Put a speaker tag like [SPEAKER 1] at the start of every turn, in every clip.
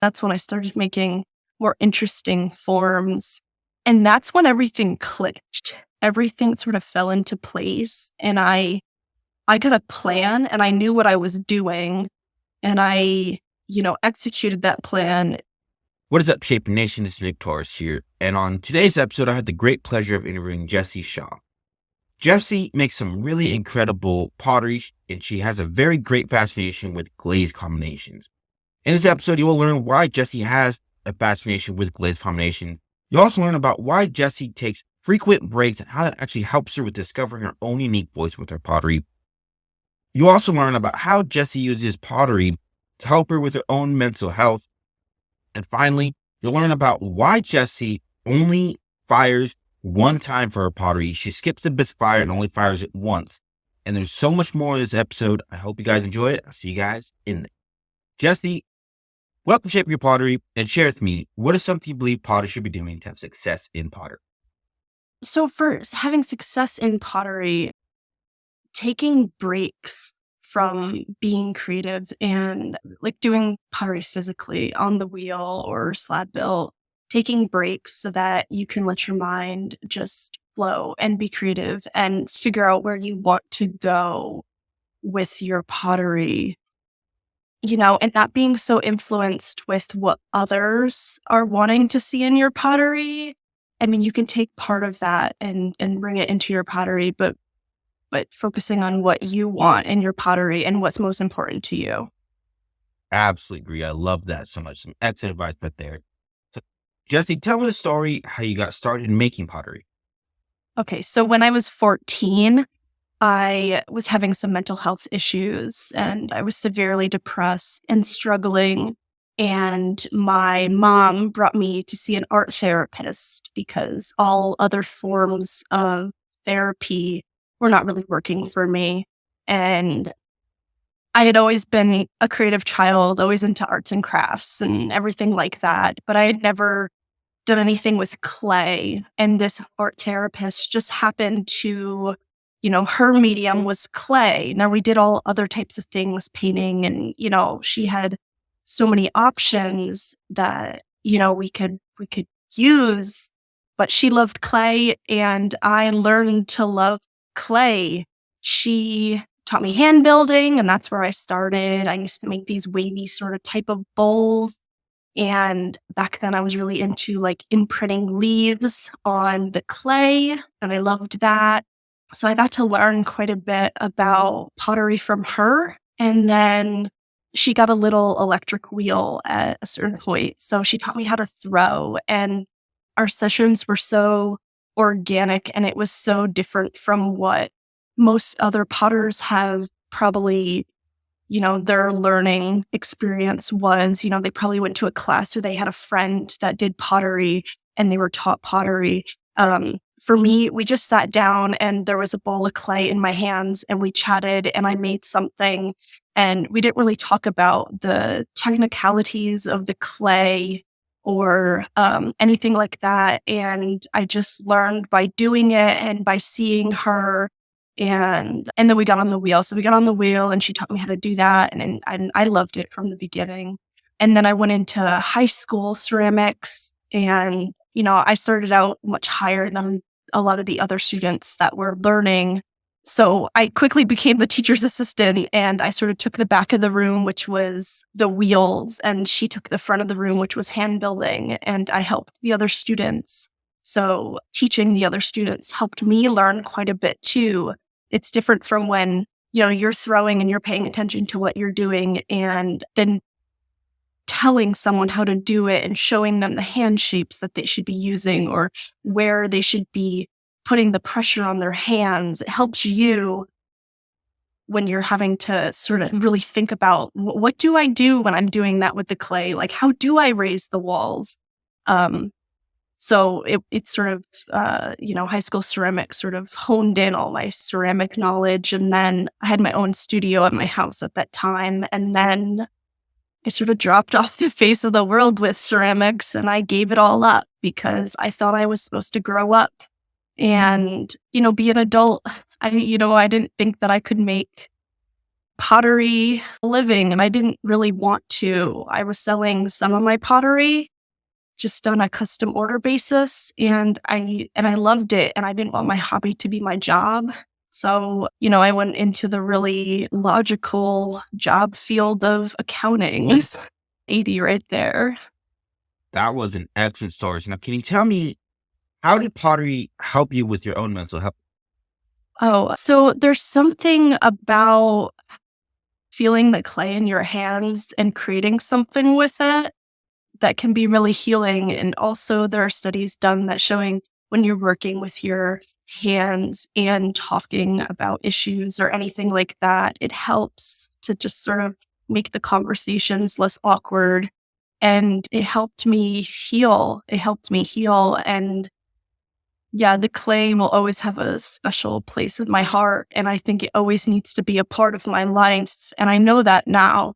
[SPEAKER 1] That's when I started making more interesting forms. And that's when everything clicked. Everything sort of fell into place. And I got a plan and I knew what I was doing. And I, executed that plan.
[SPEAKER 2] What is up, Shape Nation? This is Torres here. And on today's episode, I had the great pleasure of interviewing Jessie Shaw. Jessie makes some really incredible pottery, and she has a very great fascination with glaze combinations. In this episode, you will learn why Jessie has a fascination with glaze combination. You'll also learn about why Jessie takes frequent breaks and how that actually helps her with discovering her own unique voice with her pottery. You'll also learn about how Jessie uses pottery to help her with her own mental health. And finally, you'll learn about why Jessie only fires one time for her pottery. She skips the Bisque fire and only fires it once. And there's so much more in this episode. I hope you guys enjoy it. I'll see you guys in there. Jessie, welcome to Shape Your Pottery, and share with me, what is something you believe potters should be doing to have success in pottery?
[SPEAKER 1] So for having success in pottery, taking breaks from being creative and like doing pottery physically on the wheel or slab built, taking breaks so that you can let your mind just flow and be creative and figure out where you want to go with your pottery, and not being so influenced with what others are wanting to see in your pottery. I mean, you can take part of that and bring it into your pottery, but focusing on what you want in your pottery and what's most important to you.
[SPEAKER 2] Absolutely agree. I love that so much. Some excellent advice right there. So, Jessie, tell me the story how you got started making pottery.
[SPEAKER 1] Okay, so when I was 14, I was having some mental health issues and I was severely depressed and struggling. And my mom brought me to see an art therapist because all other forms of therapy were not really working for me. And I had always been a creative child, always into arts and crafts and everything like that. But I had never done anything with clay. And this art therapist just happened to, her medium was clay. Now we did all other types of things, painting, and, she had so many options that, we could use, but she loved clay and I learned to love clay. She taught me hand building and that's where I started. I used to make these wavy sort of type of bowls. And back then I was really into like imprinting leaves on the clay and I loved that. So I got to learn quite a bit about pottery from her. And then she got a little electric wheel at a certain point. So she taught me how to throw, and our sessions were so organic and it was so different from what most other potters have probably, their learning experience was. They probably went to a class or they had a friend that did pottery and they were taught pottery. For me, we just sat down and there was a bowl of clay in my hands and we chatted and I made something, and we didn't really talk about the technicalities of the clay or anything like that. And I just learned by doing it and by seeing her. And then we got on the wheel. So we got on the wheel and she taught me how to do that. And I loved it from the beginning. And then I went into high school ceramics and, I started out much higher than a lot of the other students that were learning. So I quickly became the teacher's assistant and I sort of took the back of the room, which was the wheels, and she took the front of the room, which was hand building, and I helped the other students. So teaching the other students helped me learn quite a bit too. It's different from when, you're throwing and you're paying attention to what you're doing and then telling someone how to do it and showing them the hand shapes that they should be using or where they should be putting the pressure on their hands. It helps you when you're having to sort of really think about what do I do when I'm doing that with the clay? Like, how do I raise the walls? So it's sort of, high school ceramics sort of honed in all my ceramic knowledge. And then I had my own studio at my house at that time. And then I sort of dropped off the face of the world with ceramics and I gave it all up because I thought I was supposed to grow up and, be an adult. I didn't think that I could make pottery living, and I didn't really want to. I was selling some of my pottery just on a custom order basis, and I loved it, and I didn't want my hobby to be my job. So, I went into the really logical job field of accounting. 80 right there.
[SPEAKER 2] That was an excellent story. So now, can you tell me, how did pottery help you with your own mental health?
[SPEAKER 1] Oh, so there's something about feeling the clay in your hands and creating something with it that can be really healing. And also, there are studies done that showing when you're working with your hands and talking about issues or anything like that, it helps to just sort of make the conversations less awkward. And it helped me heal. It helped me heal. And yeah, the clay will always have a special place in my heart. And I think it always needs to be a part of my life. And I know that now.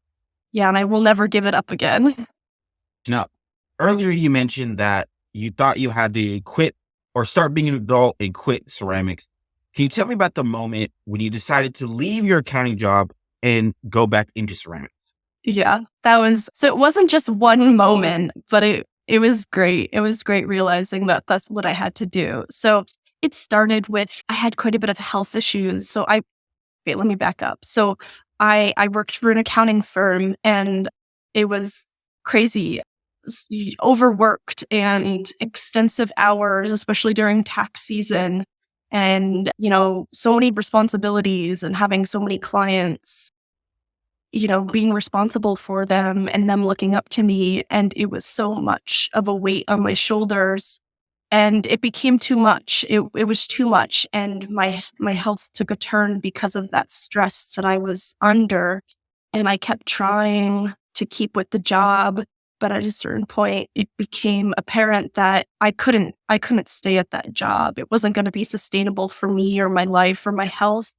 [SPEAKER 1] Yeah, and I will never give it up again.
[SPEAKER 2] Now, earlier you mentioned that you thought you had to quit or start being an adult and quit ceramics. Can you tell me about the moment when you decided to leave your accounting job and go back into ceramics?
[SPEAKER 1] Yeah, so it wasn't just one moment, but it was great. It was great realizing that that's what I had to do. So it started with, I had quite a bit of health issues. Okay, let me back up. So I worked for an accounting firm, and it was crazy. Overworked and extensive hours, especially during tax season. And, so many responsibilities and having so many clients, being responsible for them and them looking up to me. And it was so much of a weight on my shoulders. And it became too much. It was too much. And my health took a turn because of that stress that I was under. And I kept trying to keep with the job. But at a certain point, it became apparent that I couldn't stay at that job. It wasn't going to be sustainable for me or my life or my health.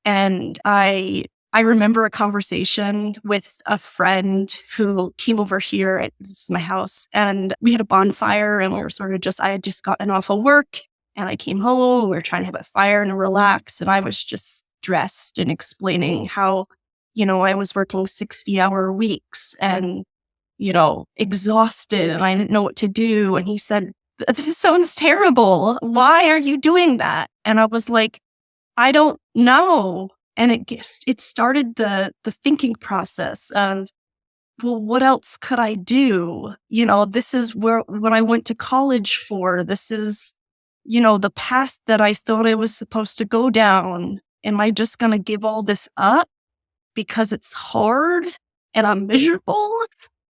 [SPEAKER 1] And I remember a conversation with a friend who came over here at my house, and we had a bonfire, and we were I had just gotten off of work, and I came home, we were trying to have a fire and relax. And I was just stressed and explaining how, I was working 60-hour weeks and, exhausted, and I didn't know what to do. And he said, "This sounds terrible. Why are you doing that?" And I was like, "I don't know." And it started the thinking process of, well, what else could I do? This is what I went to college for. This is, the path that I thought I was supposed to go down. Am I just going to give all this up because it's hard and I'm miserable?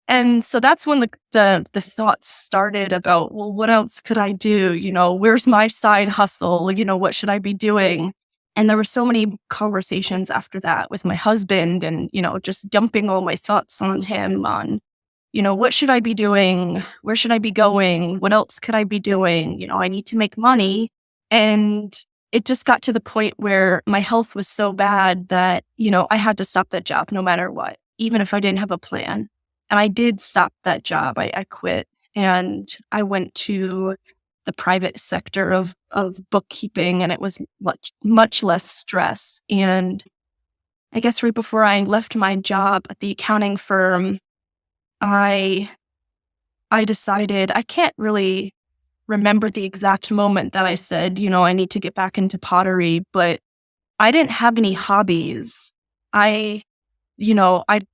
[SPEAKER 1] And so that's when the thoughts started about, well, what else could I do? Where's my side hustle? What should I be doing? And there were so many conversations after that with my husband and, just dumping all my thoughts on him on, what should I be doing? Where should I be going? What else could I be doing? I need to make money. And it just got to the point where my health was so bad that, I had to stop that job no matter what, even if I didn't have a plan. And I did stop that job. I quit, and I went to the private sector of bookkeeping, and it was much less stress. And I guess right before I left my job at the accounting firm, I decided, I can't really remember the exact moment that I said, I need to get back into pottery, but I didn't have any hobbies. I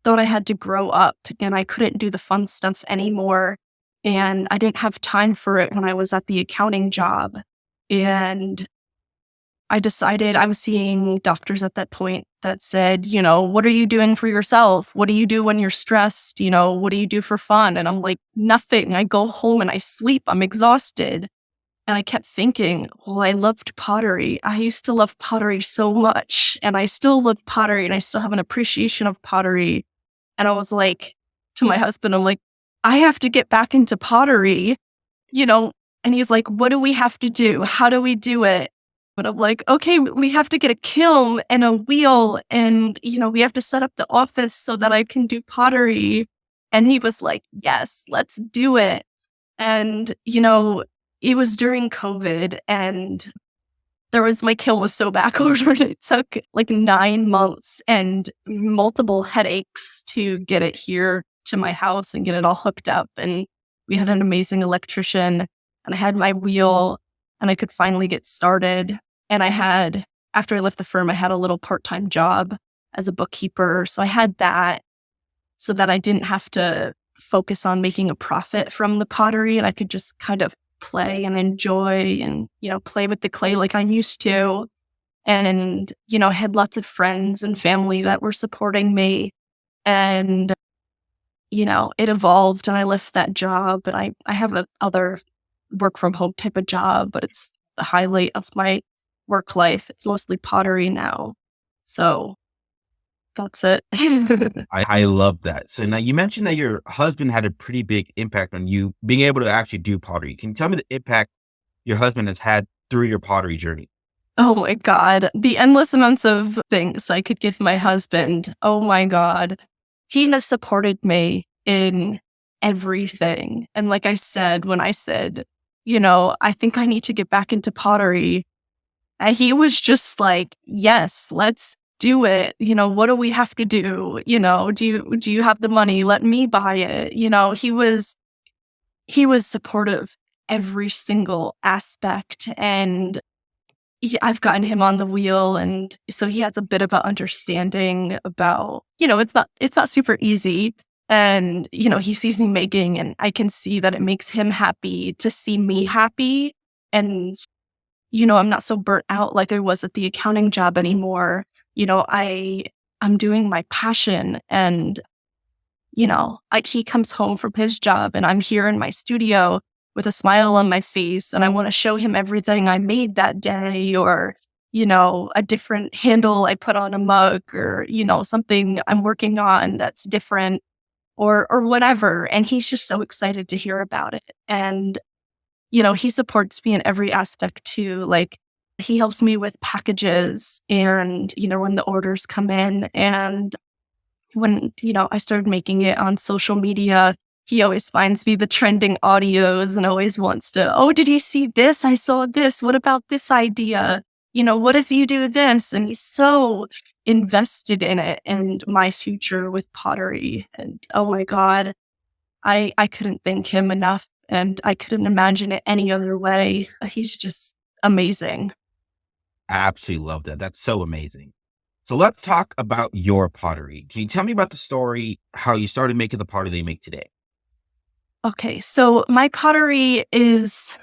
[SPEAKER 1] thought I had to grow up, and I couldn't do the fun stuff anymore. And I didn't have time for it when I was at the accounting job. And I decided, I was seeing doctors at that point that said, what are you doing for yourself? What do you do when you're stressed? What do you do for fun? And I'm like, nothing. I go home and I sleep. I'm exhausted. And I kept thinking, well, I loved pottery. I used to love pottery so much. And I still love pottery, and I still have an appreciation of pottery. And I was like, to my husband, I'm like, I have to get back into pottery, and he's like, what do we have to do? How do we do it? But I'm like, okay, we have to get a kiln and a wheel, and, we have to set up the office so that I can do pottery. And he was like, yes, let's do it. And, it was during COVID, and My kiln was so backordered. It took like 9 months and multiple headaches to get it here to my house and get it all hooked up. And we had an amazing electrician, and I had my wheel, and I could finally get started. And after I left the firm, I had a little part-time job as a bookkeeper. So I had that so that I didn't have to focus on making a profit from the pottery, and I could just kind of play and enjoy and, play with the clay like I used to. And, I had lots of friends and family that were supporting me. And, it evolved, and I left that job, and I have a other work from home type of job, but it's the highlight of my work life. It's mostly pottery now. So that's it.
[SPEAKER 2] I love that. So now you mentioned that your husband had a pretty big impact on you being able to actually do pottery. Can you tell me the impact your husband has had through your pottery journey?
[SPEAKER 1] Oh my God. The endless amounts of things I could give my husband. Oh my God. He has supported me in everything. And like I said, when I said, I think I need to get back into pottery, he was just like, yes, let's do it. What do we have to do? Do you have the money? Let me buy it. He was supportive every single aspect. And I've gotten him on the wheel, and so he has a bit of an understanding about, it's not super easy. And, he sees me making, and I can see that it makes him happy to see me happy. And, I'm not so burnt out like I was at the accounting job anymore. I'm doing my passion, and, he comes home from his job, and I'm here in my studio with a smile on my face, and I want to show him everything I made that day, or, a different handle I put on a mug, or, something I'm working on that's different, or whatever. And he's just so excited to hear about it. And, he supports me in every aspect too. Like, he helps me with packages and, when the orders come in. And when, I started making it on social media, he always finds me the trending audios and always wants to, oh, did you see this? I saw this. What about this idea? What if you do this? And he's so invested in it and my future with pottery. And oh my God, I couldn't thank him enough, and I couldn't imagine it any other way. He's just amazing.
[SPEAKER 2] I absolutely love that. That's so amazing. So let's talk about your pottery. Can you tell me about the story, how you started making the pottery they make today?
[SPEAKER 1] Okay, so my pottery is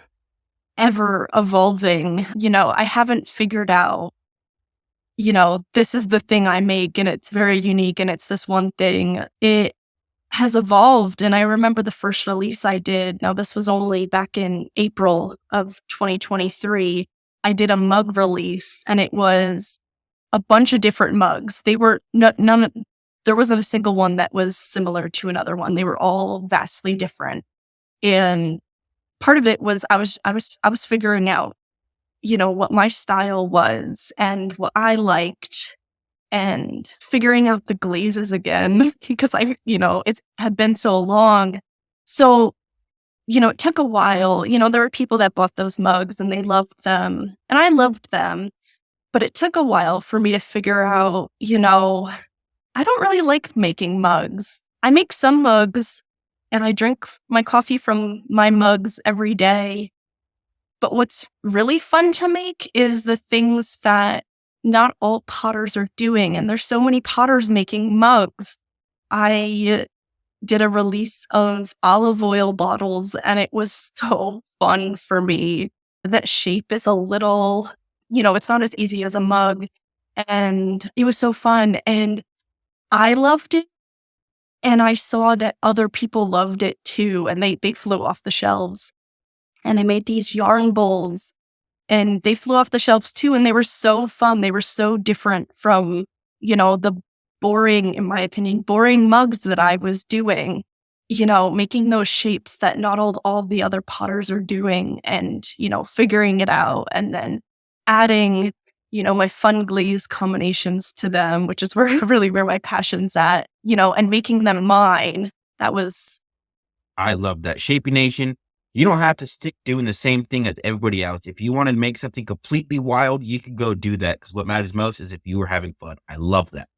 [SPEAKER 1] ever evolving. I haven't figured out, this is the thing I make and it's very unique and it's this one thing. It has evolved. And I remember the first release I did. Now, this was only back in April of 2023. I did a mug release, and it was a bunch of different mugs. They were there wasn't a single one that was similar to another one. They were all vastly different. And part of it was I was figuring out, what my style was and what I liked, and figuring out the glazes again because it had been so long. So, it took a while. There were people that bought those mugs and they loved them, and I loved them. But it took a while for me to figure out, I don't really like making mugs. I make some mugs and I drink my coffee from my mugs every day. But what's really fun to make is the things that not all potters are doing. And there's so many potters making mugs. I did a release of olive oil bottles, and it was so fun for me. That shape is a little, it's not as easy as a mug. And it was so fun. And I loved it. And I saw that other people loved it too. And they flew off the shelves. And I made these yarn bowls, and they flew off the shelves too. And they were so fun. They were so different from, the boring, in my opinion, boring mugs that I was doing, making those shapes that not all the other potters are doing, and, figuring it out, and then adding, my fun glaze combinations to them, which is where my passion's at, and making them mine.
[SPEAKER 2] I love that. Shapy Nation, You don't have to stick doing the same thing as everybody else. If you want to make something completely wild, you can go do that because what matters most is if you are having fun. I love that.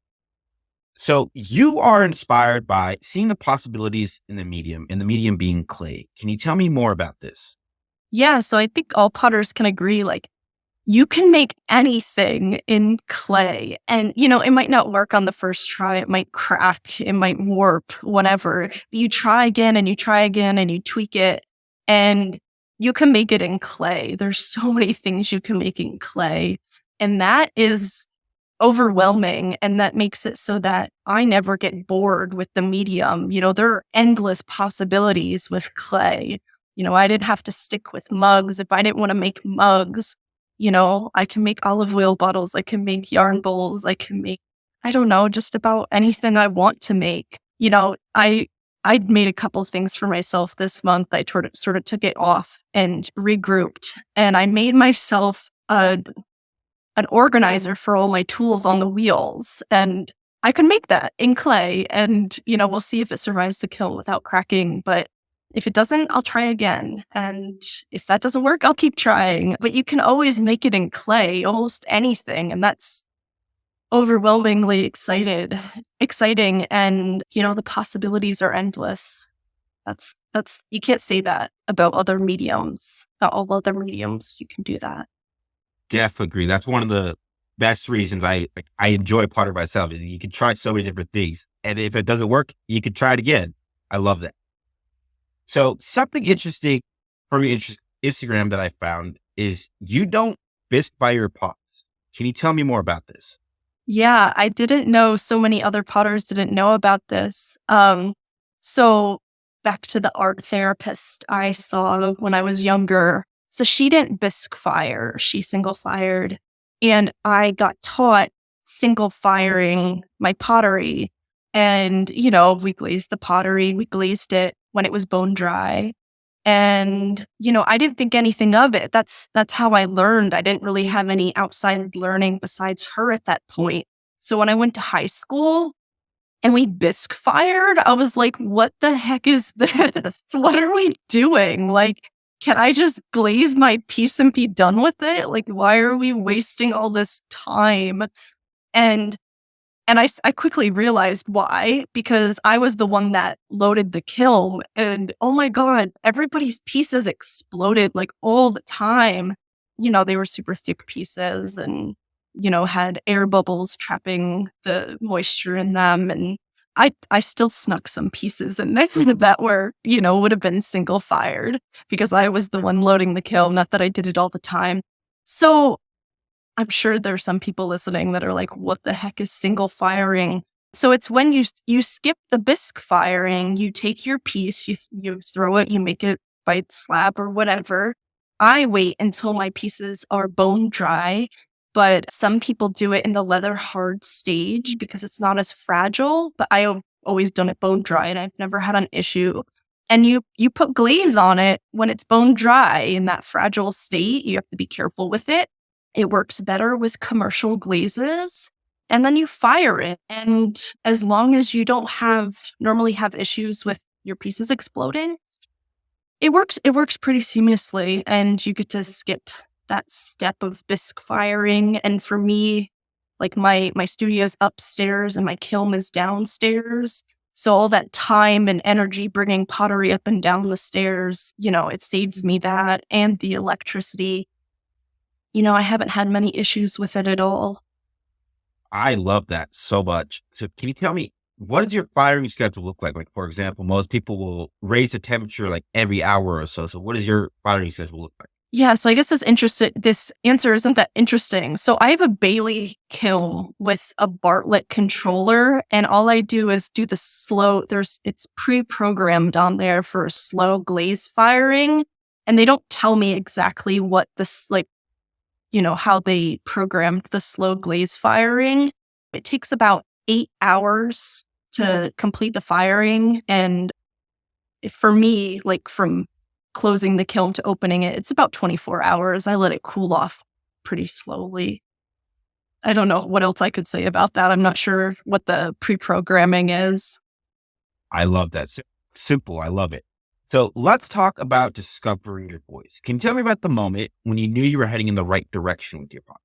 [SPEAKER 2] So you are inspired by seeing the possibilities in the medium, and the medium being clay. Can you tell me more about this?
[SPEAKER 1] Yeah, so I think all potters can agree, like, you can make anything in clay. And, it might not work on the first try. It might crack, it might warp, whatever. But you try again and you try again and you tweak it and you can make it in clay. There's so many things you can make in clay. And that is overwhelming. And that makes it so that I never get bored with the medium. There are endless possibilities with clay. I didn't have to stick with mugs. If I didn't want to make mugs, I can make olive oil bottles. I can make yarn bowls. I can make, I don't know, just about anything I want to make. I made a couple things for myself this month. I sort of took it off and regrouped, and I made myself an organizer for all my tools on the wheels. And I can make that in clay. And, we'll see if it survives the kiln without cracking. But if it doesn't, I'll try again. And if that doesn't work, I'll keep trying. But you can always make it in clay, almost anything. And that's overwhelmingly exciting. And, the possibilities are endless. You can't say that about other mediums. Not all other mediums, you can do that.
[SPEAKER 2] Definitely agree. That's one of the best reasons I enjoy pottery myself. You can try so many different things. And if it doesn't work, you can try it again. I love that. So something interesting from your Instagram that I found is you don't bisque by your pots. Can you tell me more about this?
[SPEAKER 1] Yeah, I didn't know so many other potters didn't know about this. So back to the art therapist I saw when I was younger. So she didn't bisque fire, she single fired. And I got taught single firing my pottery. And, we glazed the pottery, we glazed it when it was bone dry. And, I didn't think anything of it. That's how I learned. I didn't really have any outside learning besides her at that point. So when I went to high school and we bisque fired, I was like, what the heck is this? What are we doing? Like, can I just glaze my piece and be done with it? Like, why are we wasting all this time? And I quickly realized why, because I was the one that loaded the kiln, and oh my God, everybody's pieces exploded like all the time. They were super thick pieces and, had air bubbles trapping the moisture in them. And I still snuck some pieces in there that were, would have been single fired because I was the one loading the kiln, not that I did it all the time. So I'm sure there's some people listening that are like, what the heck is single firing? So it's when you skip the bisque firing, you take your piece, you throw it, you make it bite slab or whatever. I wait until my pieces are bone dry, but some people do it in the leather hard stage because it's not as fragile, but I've always done it bone dry and I've never had an issue. And you put glaze on it when it's bone dry in that fragile state. You have to be careful with it. It works better with commercial glazes, and then you fire it. And as long as you don't normally have issues with your pieces exploding, it works pretty seamlessly, and you get to skip that step of bisque firing. And for me, like my studio's upstairs and my kiln is downstairs. So all that time and energy bringing pottery up and down the stairs, it saves me that and the electricity. I haven't had many issues with it at all.
[SPEAKER 2] I love that so much. So can you tell me, what does your firing schedule look like? Like, for example, most people will raise the temperature like every hour or so. So what does your firing schedule look like?
[SPEAKER 1] Yeah, so I guess this answer isn't that interesting. So I have a Bailey kiln with a Bartlett controller, and all I do is do the slow, it's pre-programmed on there for slow glaze firing. And they don't tell me exactly what this, how they programmed the slow glaze firing. It takes about 8 hours to complete the firing. And for me, like from closing the kiln to opening it, it's about 24 hours. I let it cool off pretty slowly. I don't know what else I could say about that. I'm not sure what the pre-programming is.
[SPEAKER 2] I love that. Simple. I love it. So let's talk about discovering your voice. Can you tell me about the moment when you knew you were heading in the right direction with your pottery?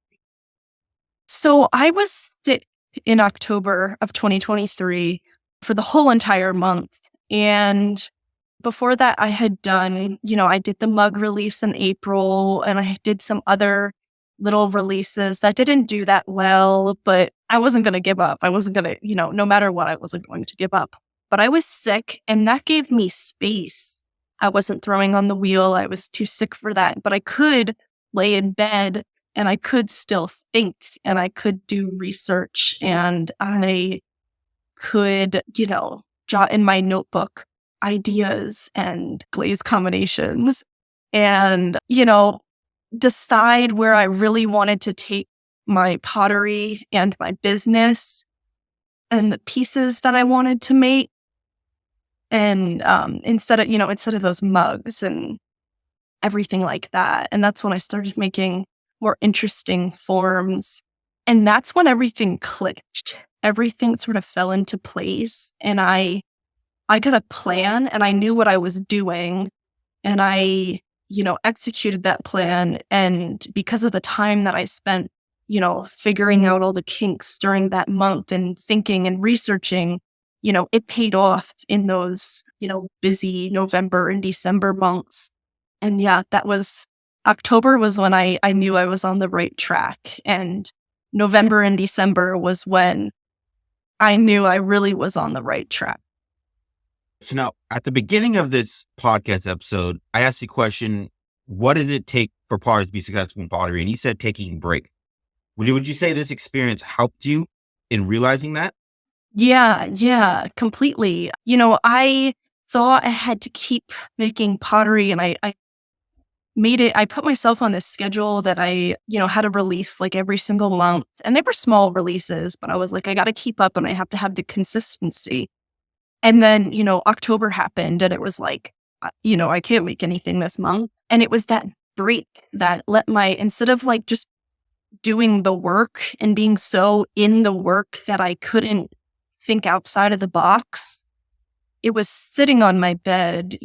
[SPEAKER 1] So I was sick in October of 2023 for the whole entire month. And before that, I had done, I did the mug release in April and I did some other little releases that didn't do that well, but I wasn't going to give up. I wasn't going to, no matter what, I wasn't going to give up. But I was sick and that gave me space. I wasn't throwing on the wheel. I was too sick for that, but I could lay in bed and I could still think and I could do research and I could, jot in my notebook ideas and glaze combinations and, decide where I really wanted to take my pottery and my business and the pieces that I wanted to make. And instead of those mugs and everything like that. And that's when I started making more interesting forms. And that's when everything clicked. Everything sort of fell into place. And I got a plan and I knew what I was doing. And I, executed that plan. And because of the time that I spent, figuring out all the kinks during that month and thinking and researching, it paid off in those, busy November and December months. And yeah, October was when I knew I was on the right track. And November and December was when I knew I really was on the right track.
[SPEAKER 2] So now, at the beginning of this podcast episode, I asked the question, what does it take for potters to be successful in pottery? And you said taking a break. Would you say this experience helped you in realizing that?
[SPEAKER 1] Yeah, completely. I thought I had to keep making pottery and I put myself on this schedule that I, had a release like every single month. And they were small releases, but I was like, I got to keep up and I have to have the consistency. And then, October happened and it was like, I can't make anything this month. And it was that break that instead of like just doing the work and being so in the work that I couldn't think outside of the box, it was sitting on my bed,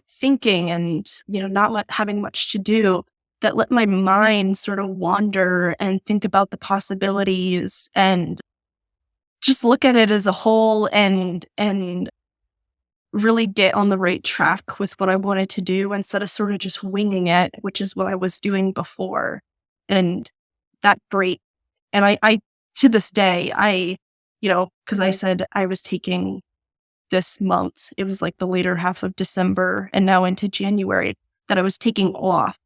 [SPEAKER 1] thinking and, not having much to do that let my mind sort of wander and think about the possibilities and just look at it as a whole and really get on the right track with what I wanted to do instead of sort of just winging it, which is what I was doing before. And that break. And I to this day, because I said I was taking this month, it was like the later half of December and now into January that I was taking off.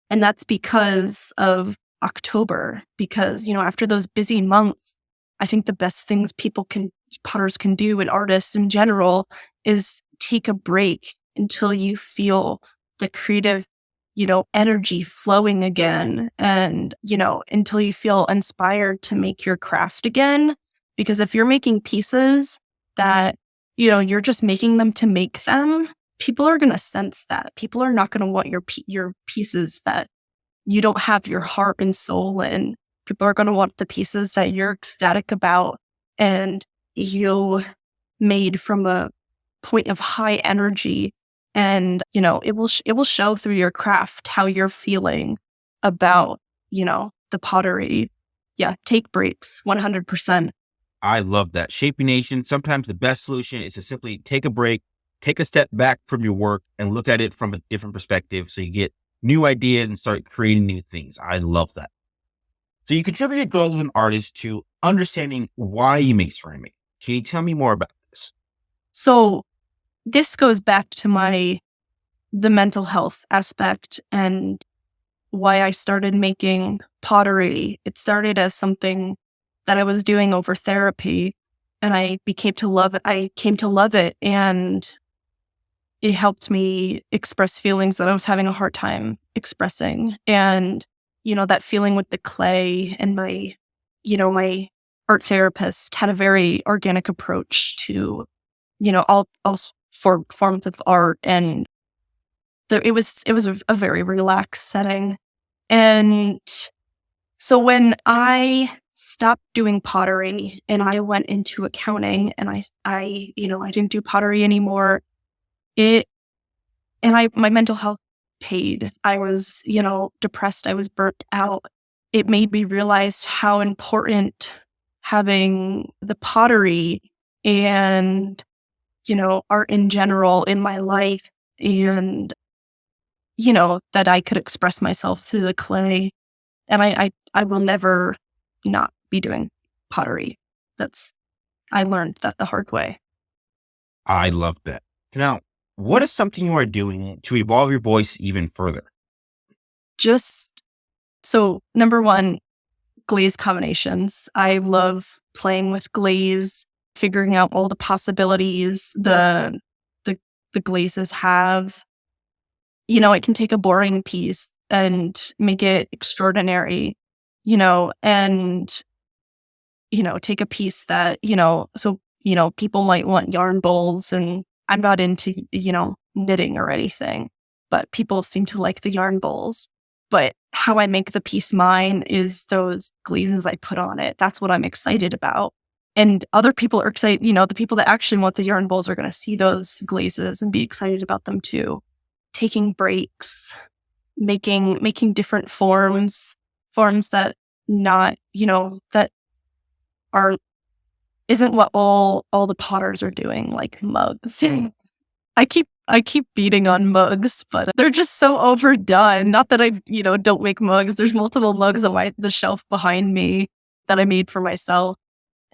[SPEAKER 1] And that's because of October, because, after those busy months, I think the best things potters can do and artists in general is take a break until you feel the creative, energy flowing again and, until you feel inspired to make your craft again. Because if you're making pieces that, you're just making them to make them, people are going to sense that. People are not going to want your pieces that you don't have your heart and soul in. People are going to want the pieces that you're ecstatic about and you made from a point of high energy. And, it will show through your craft how you're feeling about, the pottery. Yeah, take breaks, 100%.
[SPEAKER 2] I love that. Shaping Nation, sometimes the best solution is to simply take a break, take a step back from your work and look at it from a different perspective so you get new ideas and start creating new things. I love that. So you contribute your goals as an artist to understanding why you make ceramic. Can you tell me more about this?
[SPEAKER 1] So this goes back to the mental health aspect and why I started making pottery. It started as something that I was doing over therapy and I came to love it and it helped me express feelings that I was having a hard time expressing. And, that feeling with the clay and my art therapist had a very organic approach to, all forms of art. And it was a very relaxed setting. And so when I stopped doing pottery and I went into accounting and I didn't do pottery anymore, it and my mental health paid. I was, depressed. I was burnt out. It made me realize how important having the pottery and, art in general in my life, and, that I could express myself through the clay. And I will never not be doing pottery. I learned that the hard way.
[SPEAKER 2] I love that. Now, what is something you are doing to evolve your voice even further?
[SPEAKER 1] Just so number one, glaze combinations. I love playing with glaze, figuring out all the possibilities the glazes have. It can take a boring piece and make it extraordinary, and take a piece that, people might want yarn bowls, and I'm not into, knitting or anything, but people seem to like the yarn bowls. But how I make the piece mine is those glazes I put on it. That's what I'm excited about. And other people are excited, the people that actually want the yarn bowls are going to see those glazes and be excited about them too. Taking breaks, making different forms that not, that are isn't what all the potters are doing, like mugs. I keep beating on mugs, but they're just so overdone. Not that I, don't make mugs. There's multiple mugs on the shelf behind me that I made for myself.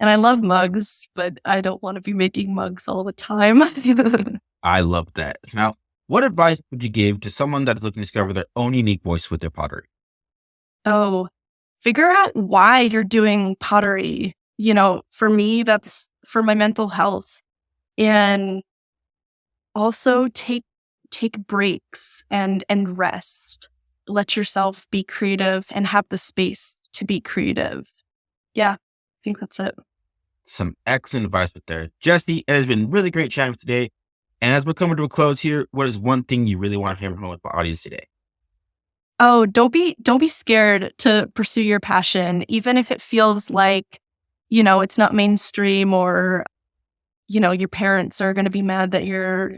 [SPEAKER 1] And I love mugs, but I don't want to be making mugs all the time.
[SPEAKER 2] I love that. Now, what advice would you give to someone that is looking to discover their own unique voice with their pottery?
[SPEAKER 1] Oh, figure out why you're doing pottery. For me, that's for my mental health. And also take breaks and rest. Let yourself be creative and have the space to be creative. Yeah, I think that's it.
[SPEAKER 2] Some excellent advice with there. Jessie, it has been really great chatting with you today. And as we're coming to a close here, what is one thing you really want to hammer home with the audience today?
[SPEAKER 1] Oh, don't be scared to pursue your passion, even if it feels like, it's not mainstream, or, your parents are going to be mad that you're,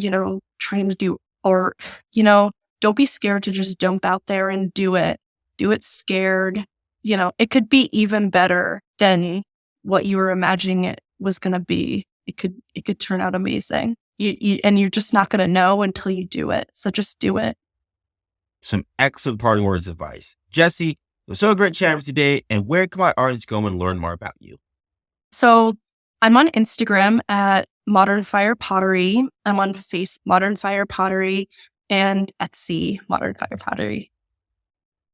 [SPEAKER 1] trying to do art. Don't be scared to just jump out there and do it. Do it scared. It could be even better than what you were imagining it was going to be. It could turn out amazing. And you're just not going to know until you do it. So just do it.
[SPEAKER 2] Some excellent parting words of advice. Jessie, it was so great chatting with you today. And where can my audience go and learn more about you?
[SPEAKER 1] So I'm on Instagram at Modern Fire Pottery. I'm on Facebook Modern Fire Pottery, and Etsy Modern Fire Pottery.